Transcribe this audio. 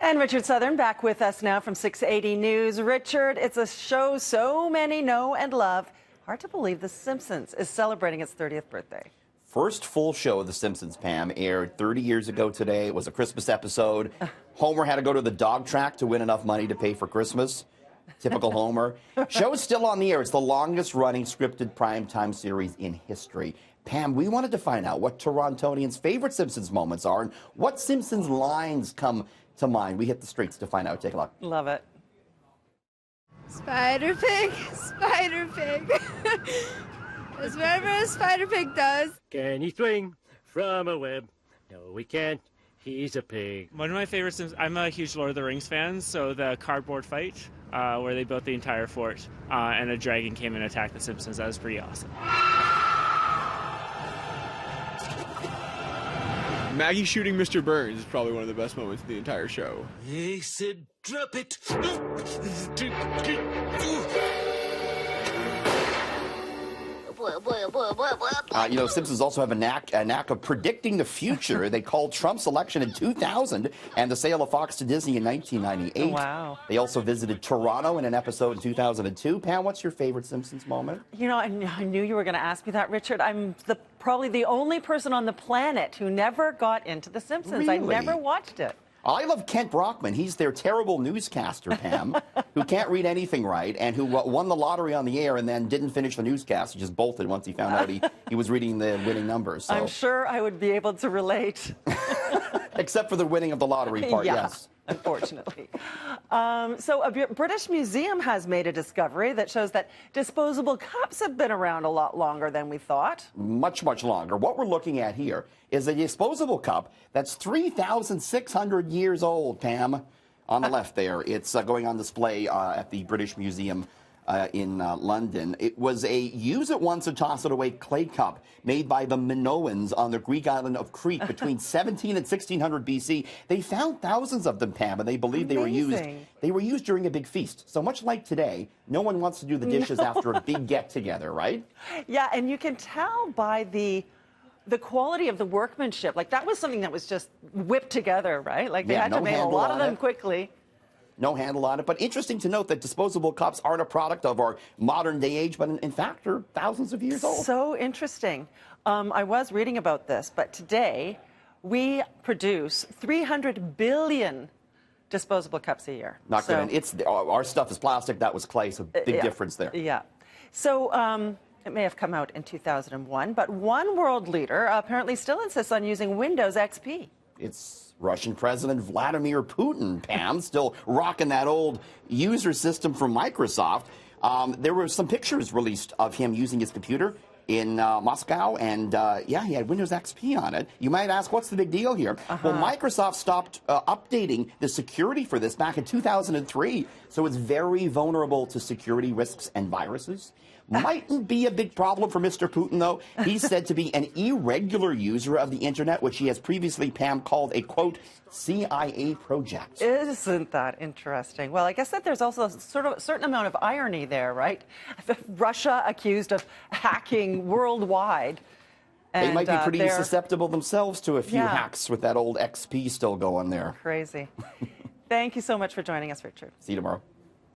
And Richard Southern back with us now from 680 News. Richard, it's a show so many know and love. Hard to believe The Simpsons is celebrating its 30th birthday. First full show of The Simpsons, Pam, aired 30 years ago today. It was a Christmas episode. Homer had to go to the dog track to win enough money to pay for Christmas. Typical Homer. Show is still on the air. It's the longest-running scripted primetime series in history. Pam, we wanted to find out what Torontonians' favorite Simpsons moments are and what Simpsons lines come to mind. We hit the streets to find out. Take a look. Love it. Spider pig, spider pig. That's whatever a spider pig does. Can he swing from a web? No, he can't. He's a pig. One of my favorite Sims, I'm a huge Lord of the Rings fan, so the cardboard fight where they built the entire fort and a dragon came and attacked the Simpsons, that was pretty awesome. Maggie shooting Mr. Burns is probably one of the best moments of the entire show. He said, drop it. Simpsons also have a knack of predicting the future. They called Trump's election in 2000 and the sale of Fox to Disney in 1998. Oh, wow. They also visited Toronto in an episode in 2002. Pam, what's your favorite Simpsons moment? You know, I knew you were going to ask me that, Richard. I'm probably the only person on the planet who never got into The Simpsons. Really? I never watched it. I love Kent Brockman. He's their terrible newscaster, Pam, who can't read anything right and who won the lottery on the air and then didn't finish the newscast. He just bolted once he found out he was reading the winning numbers. So. I'm sure I would be able to relate. Except for the winning of the lottery part, yeah, yes. Unfortunately. So a British museum has made a discovery that shows that disposable cups have been around a lot longer than we thought. Much, much longer. What we're looking at here is a disposable cup that's 3,600 years old, Pam, on the left there. It's going on display at the British Museum in London. It was a use-it-once-and-toss-it-away clay cup made by the Minoans on the Greek island of Crete between 17 and 1600 BC. They found thousands of them, Pam, and they believe they were used during a big feast. So much like today, no one wants to do the dishes after a big get-together, right? Yeah, and you can tell by the quality of the workmanship. Like, that was something that was just whipped together, right? Like, they had to make a lot of them quickly. No handle on it. But interesting to note that disposable cups aren't a product of our modern day age, but in fact are thousands of years old. So interesting. I was reading about this, but today we produce 300 billion disposable cups a year. Not good. Our stuff is plastic. That was clay, so big difference there. Yeah. So it may have come out in 2001, but one world leader apparently still insists on using Windows XP. It's Russian President Vladimir Putin, Pam, still rocking that old user system from Microsoft. There were some pictures released of him using his computer in Moscow, and yeah, he had Windows XP on it. You might ask, what's the big deal here? Well, Microsoft stopped updating the security for this back in 2003, so it's very vulnerable to security risks and viruses. Mightn't be a big problem for Mr. Putin, though. He's said to be an irregular user of the internet, which he has previously, Pam, called a, quote, CIA project. Isn't that interesting? Well, I guess that there's also sort of a certain amount of irony there, right? Russia accused of hacking worldwide. They might be pretty susceptible themselves to a few hacks with that old XP still going there. Crazy. Thank you so much for joining us, Richard. See you tomorrow.